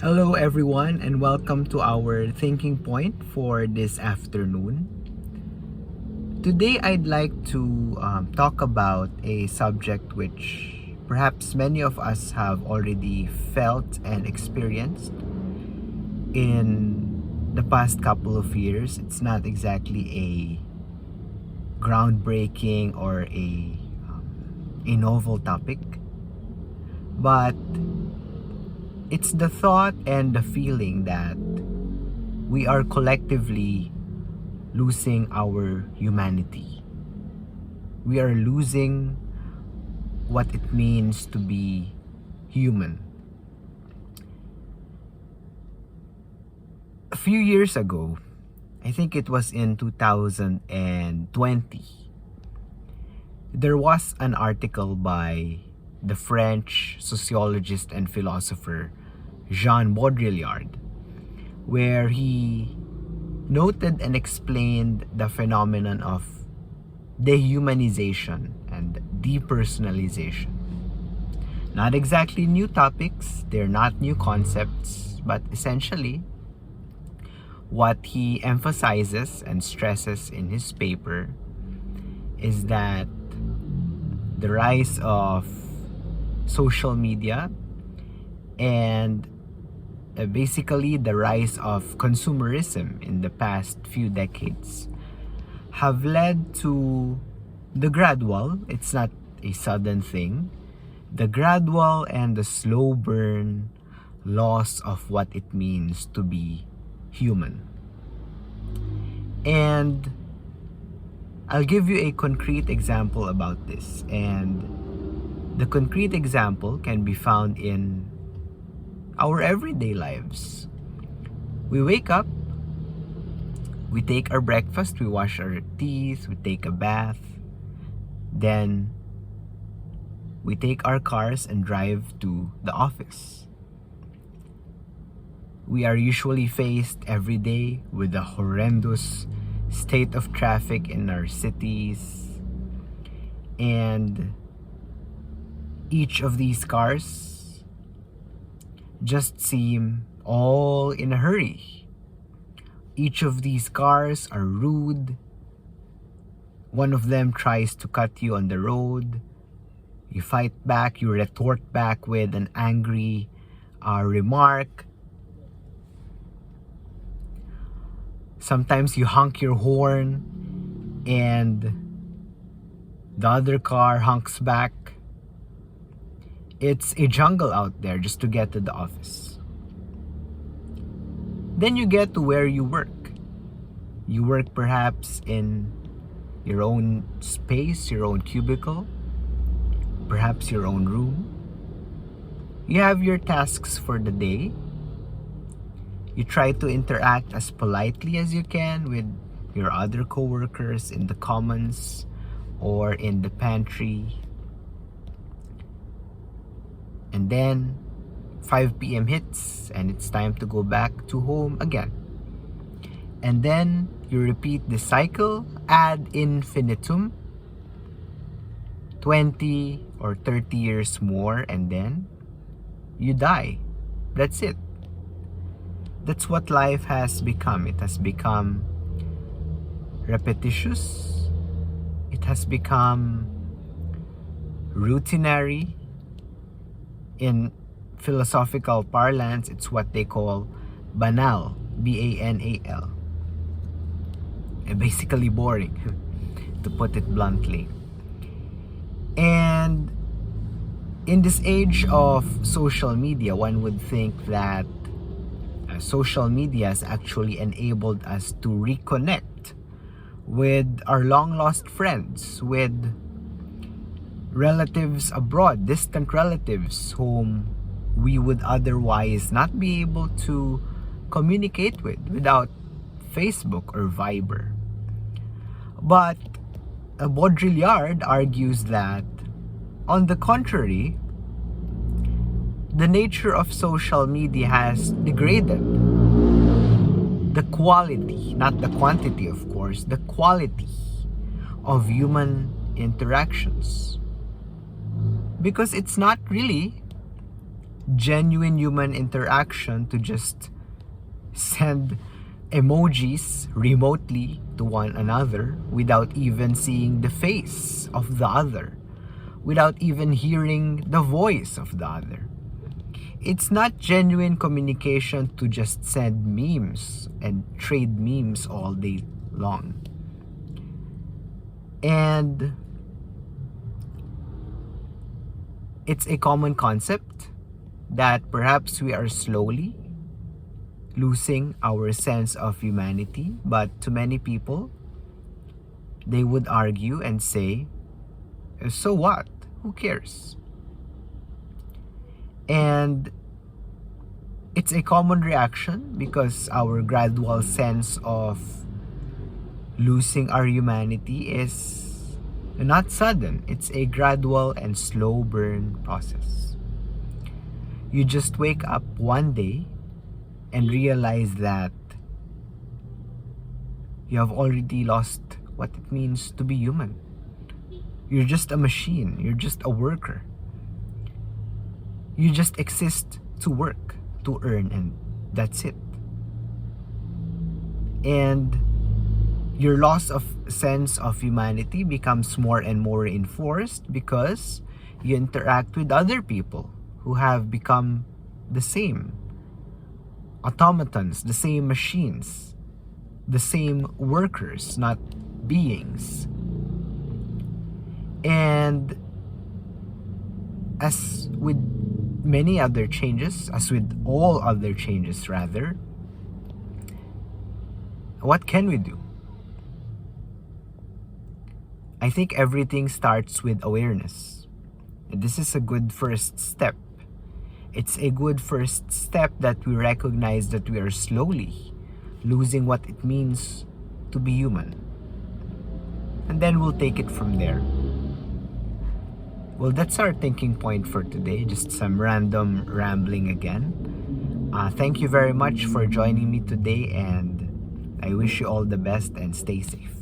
Hello, everyone, and welcome to our thinking point for this afternoon. Today, I'd like to talk about a subject which perhaps many of us have already felt and experienced in the past couple of years. It's not exactly a groundbreaking or a novel topic, but it's the thought and the feeling that we are collectively losing our humanity. We are losing what it means to be human. A few years ago, I think it was in 2020, there was an article by the French sociologist and philosopher Jean Baudrillard, where he noted and explained the phenomenon of dehumanization and depersonalization. Not exactly new topics, they're not new concepts, but essentially what he emphasizes and stresses in his paper is that the rise of social media and basically the rise of consumerism in the past few decades have led to the gradual, it's not a sudden thing, the gradual and the slow burn loss of what it means to be human. And I'll give you a concrete example about this. And the concrete example can be found in our everyday lives. We wake up, we take our breakfast, we wash our teeth, we take a bath, then we take our cars and drive to the office. We are usually faced every day with the horrendous state of traffic in our cities, and each of these cars just seem all in a hurry. Each of these cars are rude. One of them tries to cut you on the road. You fight back, you retort back with an angry remark. Sometimes you honk your horn and the other car honks back. It's a jungle out there just to get to the office. Then you get to where you work. You work perhaps in your own space, your own cubicle, perhaps your own room. You have your tasks for the day. You try to interact as politely as you can with your other coworkers in the commons or in the pantry. And then 5 p.m. hits and it's time to go back to home again. And then you repeat the cycle ad infinitum, 20 or 30 years more, and then you die. That's it. That's what life has become. It has become repetitious. It has become routinary. In philosophical parlance, it's what they call banal, B-A-N-A-L. And basically boring, to put it bluntly. And in this age of social media, one would think that social media has actually enabled us to reconnect with our long lost friends, with relatives abroad, distant relatives whom we would otherwise not be able to communicate with without Facebook or Viber. But Baudrillard argues that, on the contrary, the nature of social media has degraded the quality, not the quantity, of course, the quality of human interactions. Because it's not really genuine human interaction to just send emojis remotely to one another without even seeing the face of the other, without even hearing the voice of the other. It's not genuine communication to just send memes and trade memes all day long. And it's a common concept that perhaps we are slowly losing our sense of humanity, but to many people, they would argue and say, so what? Who cares? And it's a common reaction because our gradual sense of losing our humanity is not sudden. It's a gradual and slow burn process. You just wake up one day and realize that you have already lost what it means to be human. You're just a machine. You're just a worker. You just exist to work, to earn, and that's it. And your loss of sense of humanity becomes more and more reinforced because you interact with other people who have become the same automatons, the same machines, the same workers, not beings. And as with many other changes, as with all other changes rather, what can we do? I think everything starts with awareness. And this is a good first step. It's a good first step that we recognize that we are slowly losing what it means to be human. And then we'll take it from there. Well, that's our thinking point for today. Just some random rambling again. Thank you very much for joining me today, and I wish you all the best and stay safe.